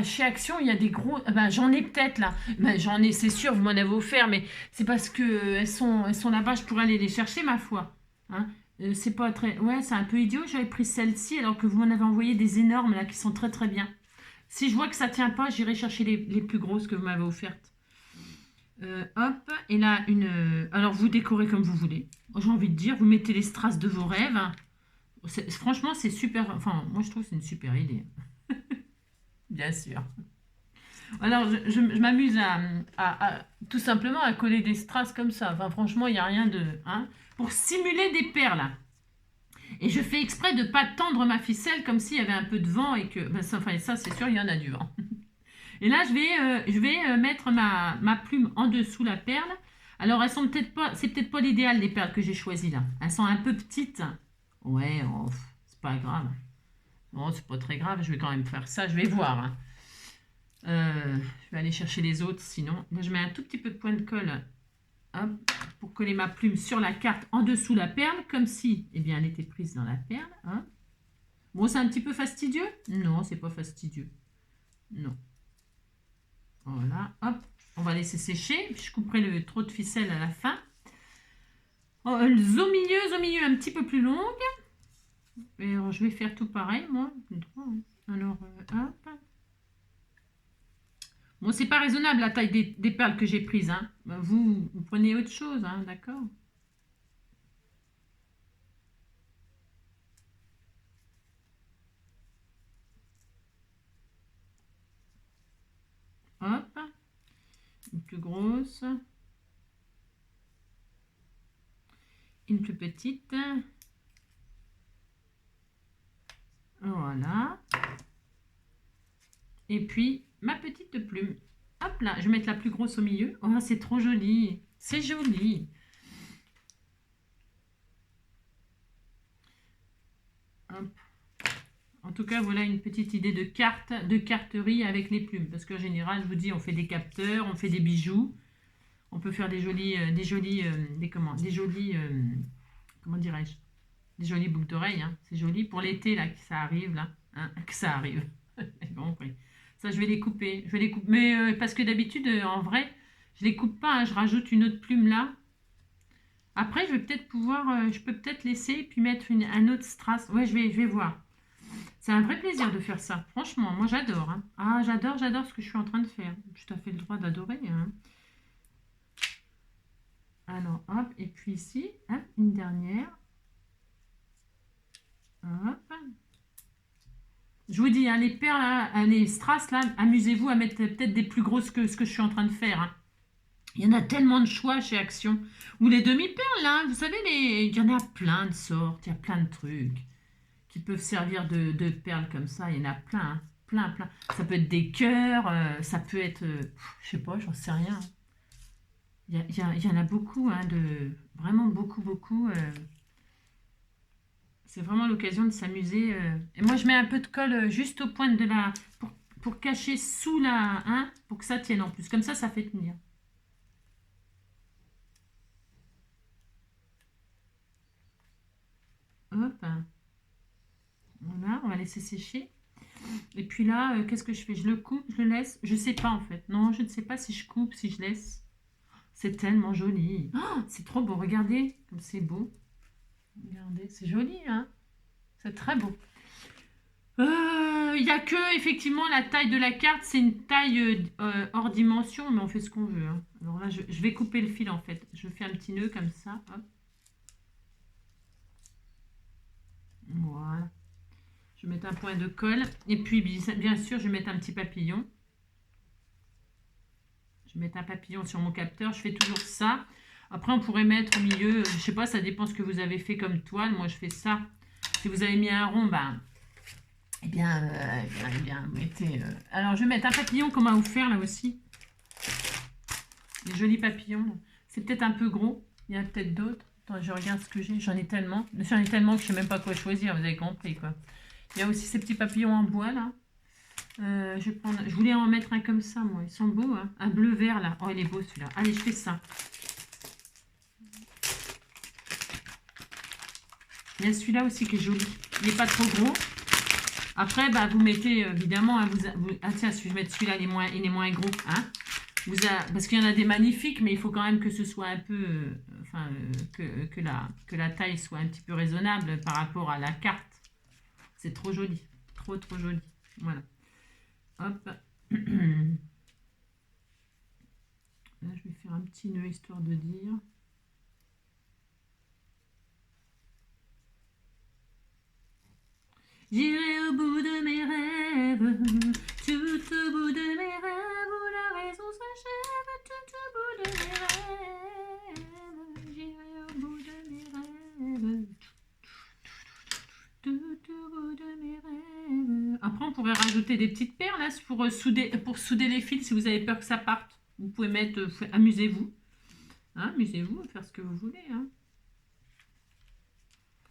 chez Action, il y a des gros... Ben, j'en ai peut-être, là. Ben, j'en ai, c'est sûr, vous m'en avez offert, mais c'est parce qu'elles sont là-bas, je pourrais aller les chercher, ma foi. Hein C'est pas très... Ouais, c'est un peu idiot. J'avais pris celle-ci alors que vous m'en avez envoyé des énormes là qui sont très très bien. Si je vois que ça tient pas, j'irai chercher les plus grosses que vous m'avez offertes. Hop, et là, une... alors, vous décorez comme vous voulez. J'ai envie de dire, vous mettez les strass de vos rêves. Franchement, c'est super... Enfin, moi, je trouve que c'est une super idée. Bien sûr. Alors, je m'amuse tout simplement à coller des strass comme ça. Enfin, franchement, il n'y a rien de... Hein, pour simuler des perles. Et je fais exprès de ne pas tendre ma ficelle comme s'il y avait un peu de vent et que... Ben, ça, enfin, ça, c'est sûr, il y en a du vent. Et là, je vais mettre ma plume en dessous la perle. Alors, elles sont peut-être pas... C'est peut-être pas l'idéal des perles que j'ai choisies là. Elles sont un peu petites. Ouais, oh, c'est pas grave. Non, c'est pas très grave. Je vais quand même faire ça. Je vais voir. Hein. Je vais aller chercher les autres sinon. Là, je mets un tout petit peu de point de colle hop, pour coller ma plume sur la carte en dessous la perle, comme si eh bien, elle était prise dans la perle. Hein. Bon, c'est un petit peu fastidieux? Non, c'est pas fastidieux. Non. Voilà, hop, on va laisser sécher. Je couperai le trop de ficelle à la fin. Oh, au milieu, un petit peu plus longue. Et alors, je vais faire tout pareil, moi. Alors, hop. Bon, c'est pas raisonnable la taille des perles que j'ai prises. Hein. Vous prenez autre chose, hein, d'accord? Hop. Une plus grosse. Une plus petite. Voilà. Et puis, ma petite plume. Hop là, je vais mettre la plus grosse au milieu. Oh, c'est trop joli. C'est joli. Hop. En tout cas, voilà une petite idée de carterie avec les plumes. Parce qu'en général, je vous dis, on fait des capteurs, on fait des bijoux. On peut faire des jolis, comment dirais-je, des jolies boucles d'oreilles. Hein. C'est joli pour l'été là que ça arrive là, hein, que ça arrive. Bon, oui. Ça, je vais les couper. Mais parce que d'habitude, en vrai, je les coupe pas. Hein. Je rajoute une autre plume là. Après, je vais peut-être pouvoir, je peux peut-être laisser et puis mettre un autre strass. Ouais, je vais voir. C'est un vrai plaisir de faire ça. Franchement, moi j'adore. Hein. Ah, j'adore ce que je suis en train de faire. J'ai tout à fait le droit d'adorer. Hein. Alors, hop, et puis ici, hop, une dernière. Hop. Je vous dis, hein, les perles, là, les strass, là, amusez-vous à mettre peut-être des plus grosses que ce que je suis en train de faire. Hein. Il y en a tellement de choix chez Action. Ou les demi-perles, là, vous savez, il y en a plein de sortes, il y a plein de trucs qui peuvent servir de perles comme ça. Il y en a plein, hein, plein. Ça peut être des cœurs, ça peut être, je sais pas, j'en sais rien. Il y en a beaucoup, hein, vraiment beaucoup. C'est vraiment l'occasion de s'amuser. Et moi, je mets un peu de colle juste au point de la... pour cacher sous la... Hein, pour que ça tienne en plus. Comme ça fait tenir. Hop. Voilà, on va laisser sécher. Et puis là, qu'est-ce que je fais? Je le coupe, je le laisse? Je sais pas en fait. Non, je ne sais pas si je coupe, si je laisse. C'est tellement joli. Oh, c'est trop beau, regardez comme c'est beau. Regardez, c'est joli, hein? C'est très beau. Il n'y a que, effectivement, la taille de la carte, c'est une taille hors dimension, mais on fait ce qu'on veut. Hein. Alors là, je vais couper le fil, en fait. Je fais un petit nœud comme ça. Hop. Voilà. Je vais mettre un point de colle. Et puis, bien sûr, je vais mettre un petit papillon. Je vais mettre un papillon sur mon capteur. Je fais toujours ça. Après, on pourrait mettre au milieu, je sais pas, ça dépend ce que vous avez fait comme toile. Moi, je fais ça. Si vous avez mis un rond, ben, eh bien, mettez... Alors, je vais mettre un papillon qu'on m'a offert, là aussi. Des jolis papillons. C'est peut-être un peu gros. Il y en a peut-être d'autres. Attends, je regarde ce que j'ai. J'en ai tellement. Que je ne sais même pas quoi choisir. Vous avez compris, quoi. Il y a aussi ces petits papillons en bois, là. Je voulais en mettre un comme ça, moi. Ils sont beaux, hein. Un bleu-vert, là. Oh, il est beau, celui-là. Allez, je fais ça. Il y a celui-là aussi qui est joli. Il n'est pas trop gros. Après, bah, vous mettez, évidemment, hein, ah tiens, si je mets celui-là, il est moins gros. Hein, parce qu'il y en a des magnifiques, mais il faut quand même que ce soit un peu... enfin, que la taille soit un petit peu raisonnable par rapport à la carte. C'est trop joli, trop joli. Voilà. Hop. Là, je vais faire un petit nœud histoire de dire. J'irai au bout de mes rêves, tout au bout de mes rêves, où la raison s'achève, tout au bout de mes rêves. J'irai au bout de mes rêves, tout au bout de mes rêves. Après, on pourrait rajouter des petites perles là, pour souder les fils si vous avez peur que ça parte. Vous pouvez mettre, amusez-vous. Hein, amusez-vous, faire ce que vous voulez. Hein.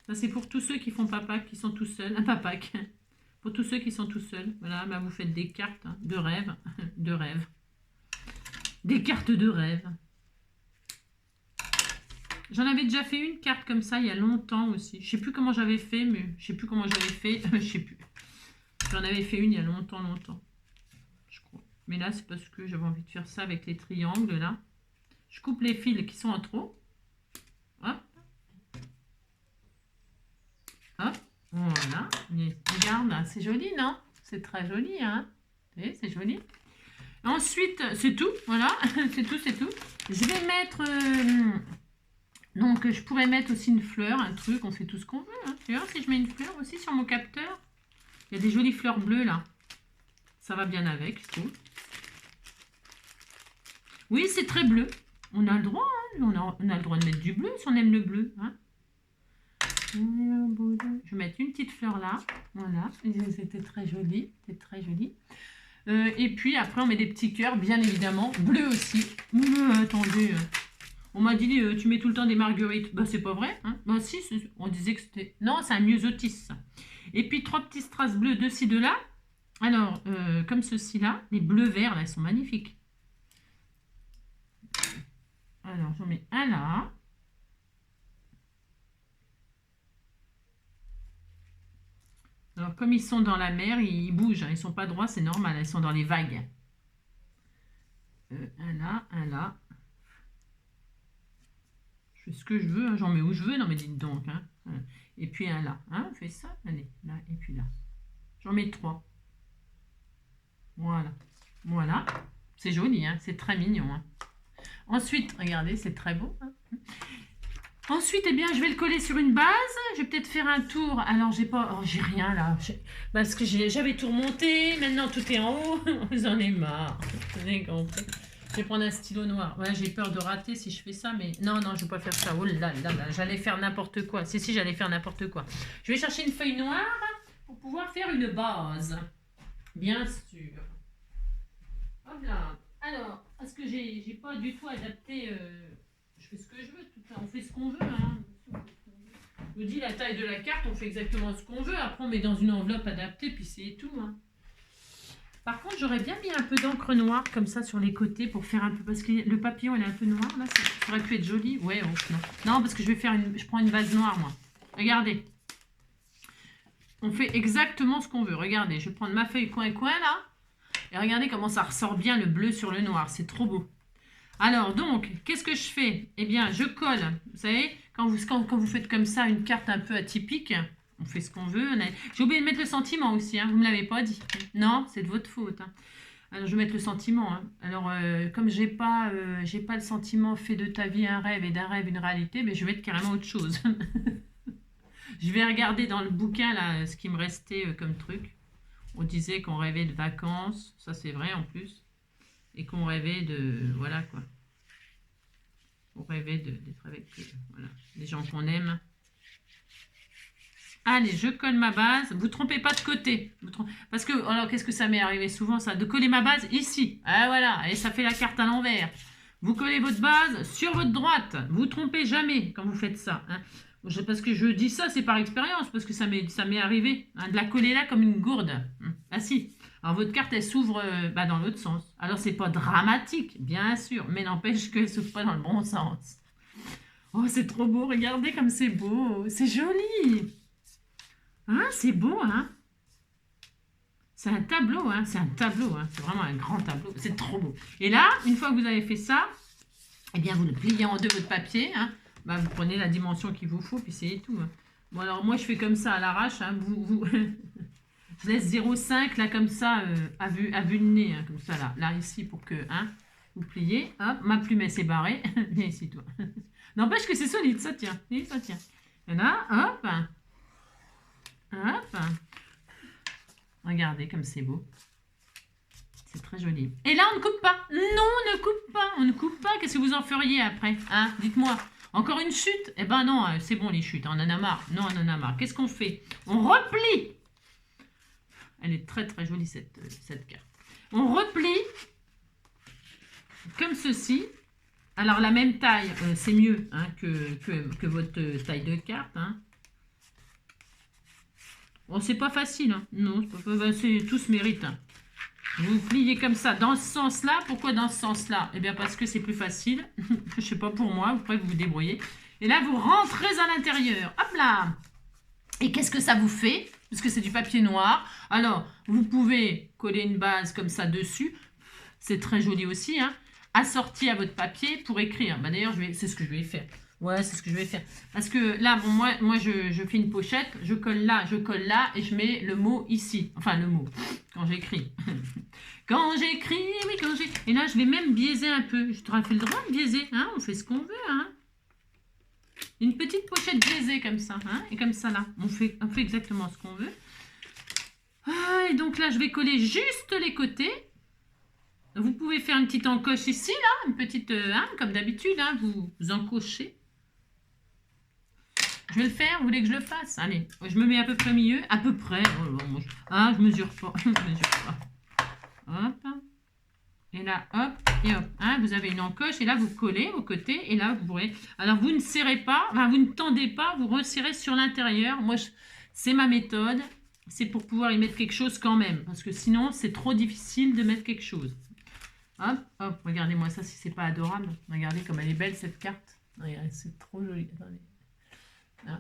Ça, c'est pour tous ceux qui font papa, qui sont tout seuls. Un papac. Pour tous ceux qui sont tout seuls. Voilà, bah, vous faites des cartes de rêve. De rêve. Des cartes de rêve. J'en avais déjà fait une carte comme ça il y a longtemps aussi. Je sais plus comment j'avais fait, mais je sais plus comment j'avais fait. Je sais plus. J'en avais fait une il y a longtemps. Je crois. Mais là, c'est parce que j'avais envie de faire ça avec les triangles, là. Je coupe les fils qui sont en trop. Hop. Hop. Voilà. Regarde, c'est joli, non? C'est très joli, hein? C'est joli. Ensuite, c'est tout. Voilà. c'est tout. Je vais mettre... donc, je pourrais mettre aussi une fleur, un truc. On fait tout ce qu'on veut. Hein. Tu vois, si je mets une fleur aussi sur mon capteur. Il y a des jolies fleurs bleues, là. Ça va bien avec, je trouve. Oui, c'est très bleu. On a le droit, hein. On a le droit de mettre du bleu si on aime le bleu. Hein. Je vais mettre une petite fleur là. Voilà. C'était très joli. C'était très joli. Et puis après, on met des petits cœurs, bien évidemment. Bleu aussi. Attendez. On m'a dit, tu mets tout le temps des marguerites. Bah, c'est pas vrai. Hein. Bah, si, on disait que c'était... Non, c'est un myosotis. Et puis, 3 petits strass bleus de-ci, de-là. Alors, comme ceci-là. Les bleus-verts, là, ils sont magnifiques. Alors, j'en mets un là. Alors, comme ils sont dans la mer, ils bougent. Hein, ils ne sont pas droits, c'est normal. Ils sont dans les vagues. Un là. Je fais ce que je veux. Hein, j'en mets où je veux. Non, mais dites donc. Hein. Et puis un là. Hein, on fait ça. Allez, là et puis là. J'en mets 3. Voilà. Voilà. C'est joli. Hein, c'est très mignon. Hein. Ensuite, regardez, c'est très beau. Hein. Ensuite, eh bien, je vais le coller sur une base. Je vais peut-être faire un tour. Alors, j'ai rien là. Parce que j'avais tout remonté. Maintenant, tout est en haut. J'en ai marre. Vous avez compris. Je vais prendre un stylo noir. Ouais, j'ai peur de rater si je fais ça, mais non, je ne vais pas faire ça. Oh là là, j'allais faire n'importe quoi. Si, j'allais faire n'importe quoi. Je vais chercher une feuille noire pour pouvoir faire une base. Bien sûr. Hop là. Alors, parce que j'ai pas du tout adapté... je fais ce que je veux, on fait ce qu'on veut. Hein. Je vous dis la taille de la carte, on fait exactement ce qu'on veut. Après, on met dans une enveloppe adaptée, puis c'est tout. Hein. Par contre, j'aurais bien mis un peu d'encre noire comme ça sur les côtés pour faire un peu... Parce que le papillon, il est un peu noir, là. Ça aurait pu être joli. Ouais, non. Non, parce que je prends une base noire, moi. Regardez. On fait exactement ce qu'on veut. Regardez, je vais prendre ma feuille coin-coin, là. Et regardez comment ça ressort bien le bleu sur le noir. C'est trop beau. Alors, donc, qu'est-ce que je fais? Eh bien, je colle. Vous savez, quand vous faites comme ça une carte un peu atypique, on fait ce qu'on veut. J'ai oublié de mettre le sentiment aussi. Hein, vous ne me l'avez pas dit. Non, c'est de votre faute. Hein. Alors, je vais mettre le sentiment. Hein. Alors, comme j'ai pas le sentiment fait de ta vie un rêve et d'un rêve une réalité, mais je vais mettre carrément autre chose. Je vais regarder dans le bouquin là, ce qui me restait comme truc. On disait qu'on rêvait de vacances. Ça, c'est vrai en plus. Et qu'on rêvait de... Voilà quoi. On rêvait d'être avec voilà, les gens qu'on aime. Allez, je colle ma base. Vous ne trompez pas de côté. Parce que, alors, qu'est-ce que ça m'est arrivé souvent, ça? De coller ma base ici. Ah, voilà. Et ça fait la carte à l'envers. Vous collez votre base sur votre droite. Vous ne trompez jamais quand vous faites ça. Hein. Parce que je dis ça, c'est par expérience. Parce que ça m'est arrivé. Hein, de la coller là comme une gourde. Ah si. Alors, votre carte, elle s'ouvre dans l'autre sens. Alors, c'est pas dramatique, bien sûr. Mais n'empêche qu'elle ne s'ouvre pas dans le bon sens. Oh, c'est trop beau. Regardez comme c'est beau. C'est joli. Hein, c'est beau, hein. C'est un tableau, hein. C'est un tableau, hein. C'est vraiment un grand tableau. C'est trop beau. Et là, une fois que vous avez fait ça, eh bien, vous le pliez en deux, votre papier, hein. bah, vous prenez la dimension qu'il vous faut, puis c'est tout. Hein. Bon, alors moi, je fais comme ça à l'arrache. Hein. Je laisse 0,5 là, comme ça, à vue de nez, hein, comme ça, là, ici, pour que hein, vous pliez. Hop, ma plume, elle s'est barrée. Viens ici, toi. N'empêche que c'est solide, ça tient. Oui, ça tient. Et là, hop. Hop. Regardez comme c'est beau. C'est très joli. Et là, on ne coupe pas. Non, on ne coupe pas. On ne coupe pas. Qu'est-ce que vous en feriez après hein? Dites-moi. Encore une chute? Eh ben non, c'est bon les chutes. On en a marre. Non, on en a marre. Qu'est-ce qu'on fait? On replie. Elle est très très jolie cette carte. On replie comme ceci. Alors la même taille, c'est mieux hein, que votre taille de carte. Hein. Bon, c'est pas facile. Hein. Non, tout se mérite. Hein. Vous pliez comme ça, dans ce sens-là. Pourquoi dans ce sens-là? Eh bien parce que c'est plus facile. Je sais pas pour moi, après vous vous débrouillez. Et là, vous rentrez à l'intérieur. Hop là! Et qu'est-ce que ça vous fait? Parce que c'est du papier noir. Alors, vous pouvez coller une base comme ça dessus. C'est très joli aussi, hein. Assorti à votre papier pour écrire. Bah, d'ailleurs, c'est ce que je vais faire. Ouais, c'est ce que je vais faire. Parce que là, bon, moi je fais une pochette. Je colle là et je mets le mot ici. Enfin, le mot, quand j'écris. Quand j'écris, oui, quand j'ai... Et là, je vais même biaiser un peu. Je t'aurais fait le droit de biaiser, hein. On fait ce qu'on veut, hein. Une petite pochette biaisée comme ça, hein, et comme ça là. On fait exactement ce qu'on veut. Ah, et donc là, je vais coller juste les côtés. Vous pouvez faire une petite encoche ici, là, une petite, hein, comme d'habitude, hein, vous encochez. Je vais le faire, vous voulez que je le fasse? Allez, je me mets à peu près au milieu, à peu près. Oh, moi, je mesure pas, je mesure pas. Hop. Et là, hop, et hop. Hein, vous avez une encoche, et là, vous collez au côté, et là, vous pourrez... Alors, vous ne serrez pas, enfin, vous ne tendez pas, vous resserrez sur l'intérieur. Moi, c'est ma méthode. C'est pour pouvoir y mettre quelque chose quand même. Parce que sinon, c'est trop difficile de mettre quelque chose. Hop, hop, regardez-moi ça, si c'est pas adorable. Regardez comme elle est belle, cette carte. Regardez, c'est trop joli.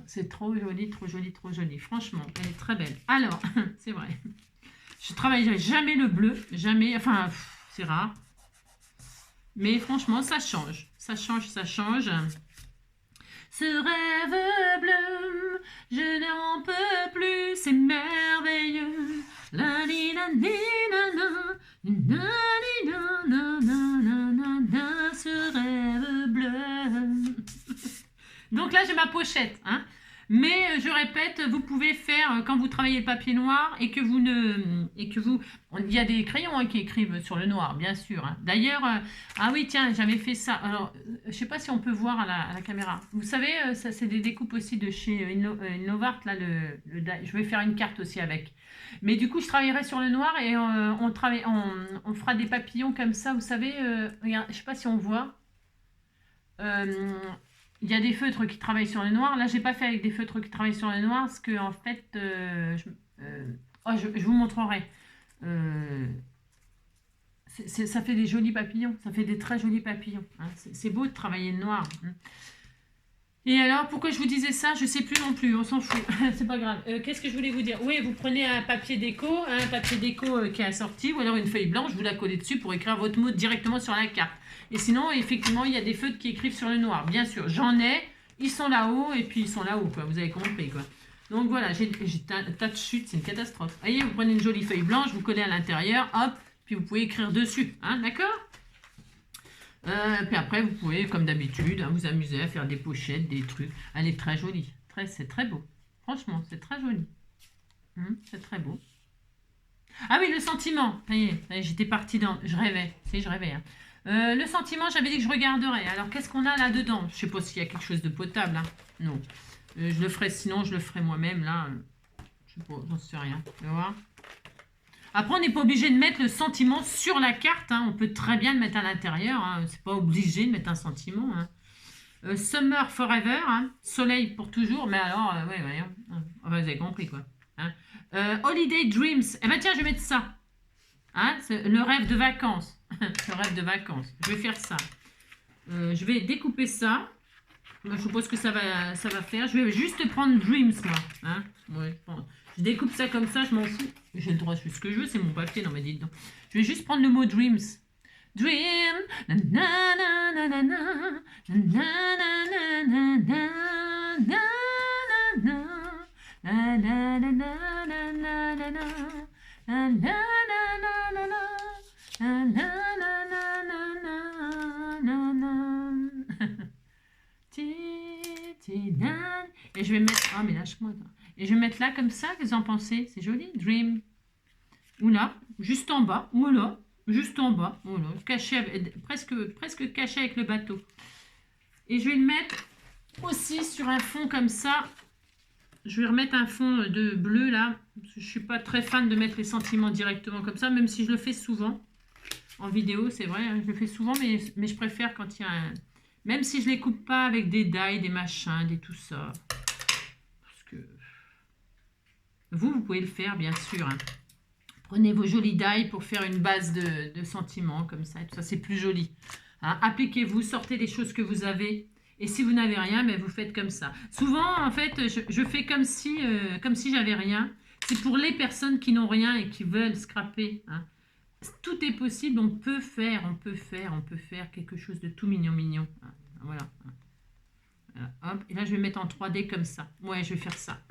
C'est trop joli, trop joli, trop joli. Franchement, elle est très belle. Alors, c'est vrai. Je travaillerai jamais le bleu. Jamais, enfin... C'est rare. Mais franchement, ça change. Ça change, ça change. Ce rêve bleu, je n'en peux plus, c'est merveilleux. La li la li la la, ce rêve bleu. Donc là, j'ai ma pochette, hein. Mais je répète, vous pouvez faire quand vous travaillez le papier noir et que vous il y a des crayons hein, qui écrivent sur le noir, bien sûr. Hein. D'ailleurs, ah oui, tiens, j'avais fait ça. Alors, je sais pas si on peut voir à la caméra. Vous savez, ça c'est des découpes aussi de chez Innovart. Là, je vais faire une carte aussi avec. Mais du coup, je travaillerai sur le noir et on fera des papillons comme ça. Vous savez, regarde, je sais pas si on voit. Il y a des feutres qui travaillent sur le noir. Là, j'ai pas fait avec des feutres qui travaillent sur le noir parce que en fait, je vous montrerai. Ça fait des jolis papillons. Ça fait des très jolis papillons. Hein. C'est beau de travailler le noir. Hein. Et alors, pourquoi je vous disais ça? Je sais plus non plus. On s'en fout. C'est pas grave. Qu'est-ce que je voulais vous dire? Oui, vous prenez un papier déco qui est assorti ou alors une feuille blanche. Vous la collez dessus pour écrire votre mot directement sur la carte. Et sinon, effectivement, il y a des feutres qui écrivent sur le noir. Bien sûr, j'en ai. Ils sont là-haut et puis ils sont là-haut, quoi. Vous avez compris, quoi. Donc voilà, j'ai un tas de chutes, c'est une catastrophe. Vous voyez, vous prenez une jolie feuille blanche, vous collez à l'intérieur, hop, puis vous pouvez écrire dessus, hein, d'accord? Puis après, vous pouvez, comme d'habitude, hein, vous amuser à faire des pochettes, des trucs. Elle est très jolie, c'est très beau. Franchement, c'est très joli. C'est très beau. Ah oui, le sentiment. Ça y est, j'étais partie dans... Je rêvais, je rêvais, hein. Le sentiment, j'avais dit que je regarderais. Alors, qu'est-ce qu'on a là-dedans? Je ne sais pas s'il y a quelque chose de potable. Hein. Non. Je le ferai, sinon, je le ferai moi-même. Là, je sais pas, j'en sais rien. Tu vas voir. Après, on n'est pas obligé de mettre le sentiment sur la carte. Hein. On peut très bien le mettre à l'intérieur. Hein. C'est pas obligé de mettre un sentiment. Hein. Summer Forever. Hein. Soleil pour toujours. Mais alors, ouais, voyons. Vous avez compris, quoi. Hein. Holiday Dreams. Eh ben tiens, je vais mettre ça. Hein, le rêve de vacances. Le rêve de vacances. Je vais faire ça. Je vais découper ça. Je suppose que ça va faire. Je vais juste prendre Dreams, moi. Hein, ouais, je découpe ça comme ça, je m'en fous. J'ai le droit, je fais ce que je veux, c'est mon papier. Non, mais dites donc. Je vais juste prendre le mot Dreams. Dream. Na, na, na, na, na, na. Na, na, na, na, na, na. Na, na. La, la, la, la, la, la, la, la. La, la, la, la, la, la. La, la, la, la, la, la, la, la. Et je vais mettre... Oh, mais lâche-moi. Et je vais mettre là comme ça, qu'est-ce que vous en pensez? C'est joli. Dream. Ou là, juste en bas. Ou là, juste en bas. Ou là, caché avec, presque caché avec le bateau. Et je vais le mettre aussi sur un fond comme ça. Je vais remettre un fond de bleu là. Parce que je ne suis pas très fan de mettre les sentiments directement comme ça, même si je le fais souvent. En vidéo, c'est vrai, hein, je le fais souvent, mais je préfère quand il y a un... Même si je ne les coupe pas avec des die, des machins, des tout ça. Parce que... Vous pouvez le faire, bien sûr. Hein. Prenez vos jolis die pour faire une base de sentiments, comme ça. Et tout ça, c'est plus joli. Hein. Appliquez-vous, sortez les choses que vous avez. Et si vous n'avez rien, ben vous faites comme ça. Souvent, en fait, je fais comme si j'avais rien. C'est pour les personnes qui n'ont rien et qui veulent scraper. Hein. Tout est possible, on peut faire quelque chose de tout mignon. Voilà. Voilà. Hop. Et là, je vais mettre en 3D comme ça. Ouais, je vais faire ça.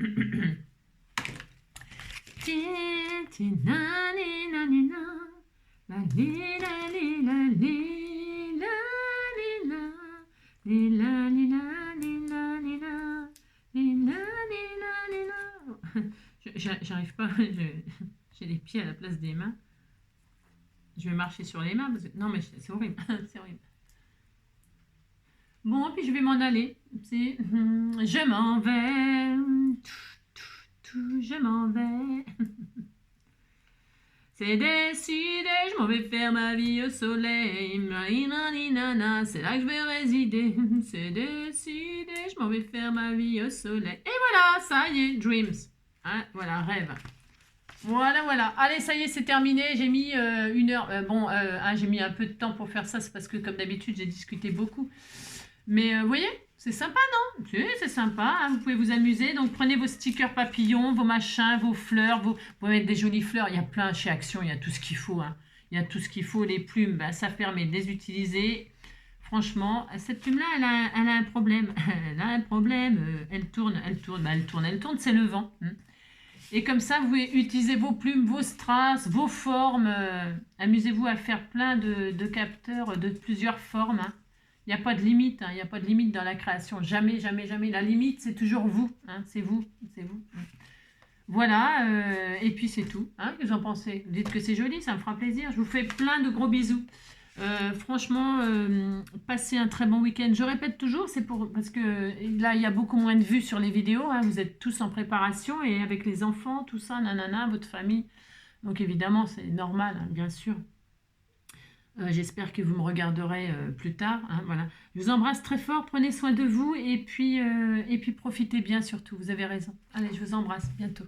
J'arrive pas, j'ai les pieds à la place des mains. Je vais marcher sur les mains parce que... Non mais c'est horrible, c'est horrible. Bon, puis je vais m'en aller. C'est je m'en vais. Je m'en vais. C'est décidé, je m'en vais faire ma vie au soleil. C'est là que je vais résider. C'est décidé, je m'en vais faire ma vie au soleil. Et voilà, ça y est, dreams. Hein, voilà, rêve. Voilà. Allez, ça y est, c'est terminé. J'ai mis 1 heure. J'ai mis un peu de temps pour faire ça. C'est parce que, comme d'habitude, j'ai discuté beaucoup. Mais vous voyez, c'est sympa, non? C'est sympa. Hein, vous pouvez vous amuser. Donc, prenez vos stickers papillons, vos machins, vos fleurs. Vous pouvez mettre des jolies fleurs. Il y a plein chez Action. Il y a tout ce qu'il faut. Hein. Il y a tout ce qu'il faut. Les plumes, ça permet de les utiliser. Franchement, cette plume-là, elle a un problème. Elle a un problème. Elle tourne. C'est le vent. Hein. Et comme ça, vous pouvez utiliser vos plumes, vos strass, vos formes. Amusez-vous à faire plein de capteurs de plusieurs formes. Hein. Il n'y a pas de limite. Hein. Il n'y a pas de limite dans la création. Jamais. La limite, c'est toujours vous. Hein. C'est vous. Voilà. Et puis, c'est tout. Hein. Que vous en pensez? Vous dites que c'est joli, ça me fera plaisir. Je vous fais plein de gros bisous. Franchement, passez un très bon week-end. Je répète toujours, c'est parce que là, il y a beaucoup moins de vues sur les vidéos. Hein, vous êtes tous en préparation et avec les enfants, tout ça, nanana, votre famille. Donc évidemment, c'est normal, hein, bien sûr. J'espère que vous me regarderez plus tard. Hein, voilà. Je vous embrasse très fort. Prenez soin de vous et puis profitez bien surtout. Vous avez raison. Allez, je vous embrasse. Bientôt.